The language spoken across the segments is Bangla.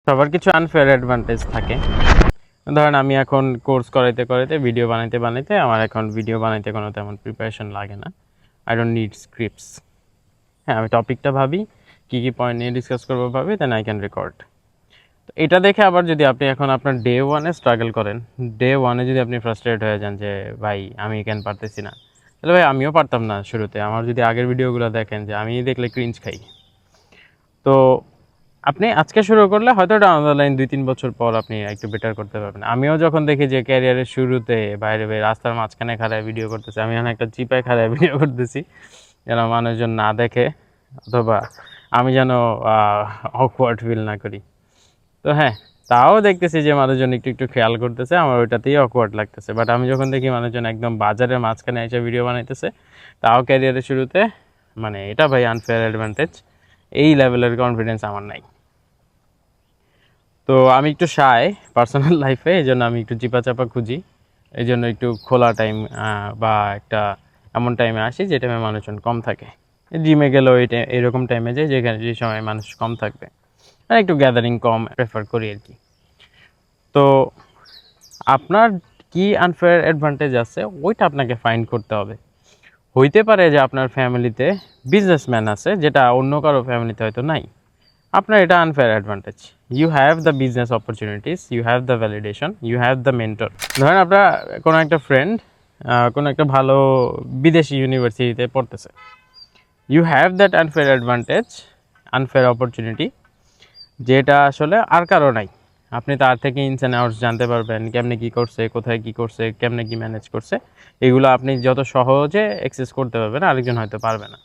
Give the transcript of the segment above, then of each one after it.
সবার কিছু আনফেয়ার অ্যাডভান্টেজ থাকে। ধরেন আমি এখন কোর্স করাইতে করাইতে ভিডিও বানাইতে বানাইতে আমার এখন ভিডিও বানাইতে কোনো তেমন প্রিপারেশন লাগে না। I don't need scripts. হ্যাঁ, আমি টপিকটা ভাবি, কী কী পয়েন্ট নিয়ে ডিসকাস করবো ভাবি, দেন আই ক্যান রেকর্ড। তো এটা দেখে আবার যদি আপনি এখন আপনার ডে ওয়ানে স্ট্রাগল করেন, ডে ওয়ানে যদি আপনি ফ্রাস্ট্রেট হয়ে যান যে ভাই আমি কেন পারতেছি না, তাহলে ভাই আমিও পারতাম না শুরুতে। আমার যদি আগের ভিডিওগুলো দেখেন যে আমি দেখলে ক্রিঞ্জ খাই। তো আপনি আজকে শুরু করলে হয়তো এটা অনলাইন 2-3 বছর পর আপনি একটু বেটার করতে পারবেন। আমিও যখন দেখি যে ক্যারিয়ারের শুরুতে বাইরে রাস্তার মাঝখানে খাড়ায় ভিডিও করতেছি, আমি এখন একটা চিপায় খাড়ায় ভিডিও করতেছি যেন মানুষজন না দেখে, অথবা আমি যেন অকওয়ার্ড ফিল না করি। তো হ্যাঁ, তাও দেখতেছি যে মানুষজন একটু একটু খেয়াল করতেছে, আমার ওইটাতেই অকওয়ার্ড লাগতেছে। বাট আমি যখন দেখি মানুষজন একদম বাজারের মাঝখানে এসে ভিডিও বানাইতেছে, তাও ক্যারিয়ারের শুরুতে, মানে এটা ভাই আনফেয়ার অ্যাডভান্টেজ। এই লেভেলের কনফিডেন্স আমার নাই। তো আমি একটু শাই পার্সোনাল লাইফে, এই জন্য আমি একটু চিপাচাপা খুঁজি। এই জন্য একটু খোলা টাইম বা একটা এমন টাইমে আসি যে টাইমে মানুষজন কম থাকে। জিমে গেলেও এরকম টাইমে যাই যেখানে যে সময় মানুষ কম থাকবে, আর একটু গ্যাদারিং কম প্রেফার করি আর কি। তো আপনার কি আনফেয়ার অ্যাডভান্টেজ আছে ওইটা আপনাকে ফাইন্ড করতে হবে। হইতে পারে যে আপনার ফ্যামিলিতে বিজনেসম্যান আছে, যেটা অন্য কারো ফ্যামিলিতে হয়তো নাই। আপনার এটা unfair advantage. You have the business opportunities, you have the validation, you have the mentor. ধরেন আপনার কোনো একটা ফ্রেন্ড কোনো একটা ভালো বিদেশি ইউনিভার্সিটিতে পড়তেছে, you have that unfair advantage, unfair opportunity, যেটা আসলে আর কারো নাই। আপনি তার থেকে ইনস অ্যান্ড আউটস জানতে পারবেন, কেমনে কী করছে, কোথায় কী করছে, কেমনে কী ম্যানেজ করছে। এগুলো আপনি যত সহজে অ্যাক্সেস করতে পারবেন, আরেকজন হয়তো পারবে না।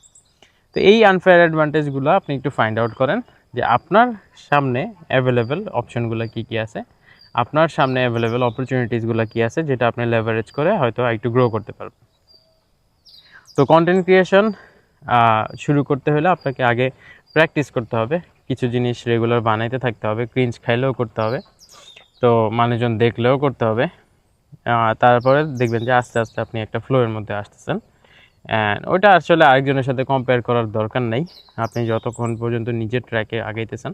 তো এই আনফেয়ার অ্যাডভান্টেজগুলো আপনি একটু ফাইন্ড আউট করেন যে আপনার সামনে অ্যাভেলেবেল অপশনগুলো কী কী আছে, আপনার সামনে অ্যাভেলেবেল অপরচুনিটিসগুলো কী আছে, যেটা আপনি লেভারেজ করে হয়তো একটু গ্রো করতে পারবেন। তো কন্টেন্ট ক্রিয়েশন শুরু করতে হলে আপনাকে আগে প্র্যাকটিস করতে হবে, কিছু জিনিস রেগুলার বানাইতে থাকতে হবে, ক্রিঞ্জ খাইলেও করতে হবে, তো মানুষজন দেখলেও করতে হবে। তারপরে দেখবেন যে আস্তে আস্তে আপনি একটা ফ্লোয়ের মধ্যে আসতেছেন। অ্যান্ড ওইটা আসলে আরেকজনের সাথে কম্পেয়ার করার দরকার নেই। আপনি যতক্ষণ পর্যন্ত নিজের ট্র্যাকে আগাইতেছেন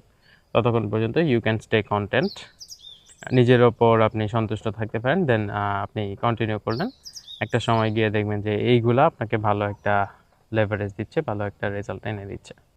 ততক্ষণ পর্যন্ত ইউ ক্যান স্টে কন্টেন্ট। নিজের ওপর আপনি সন্তুষ্ট থাকতে পারেন, দেন আপনি কন্টিনিউ করলেন। একটা সময় গিয়ে দেখবেন যে এইগুলা আপনাকে ভালো একটা লেভারেজ দিচ্ছে, ভালো একটা রেজাল্ট এনে দিচ্ছে।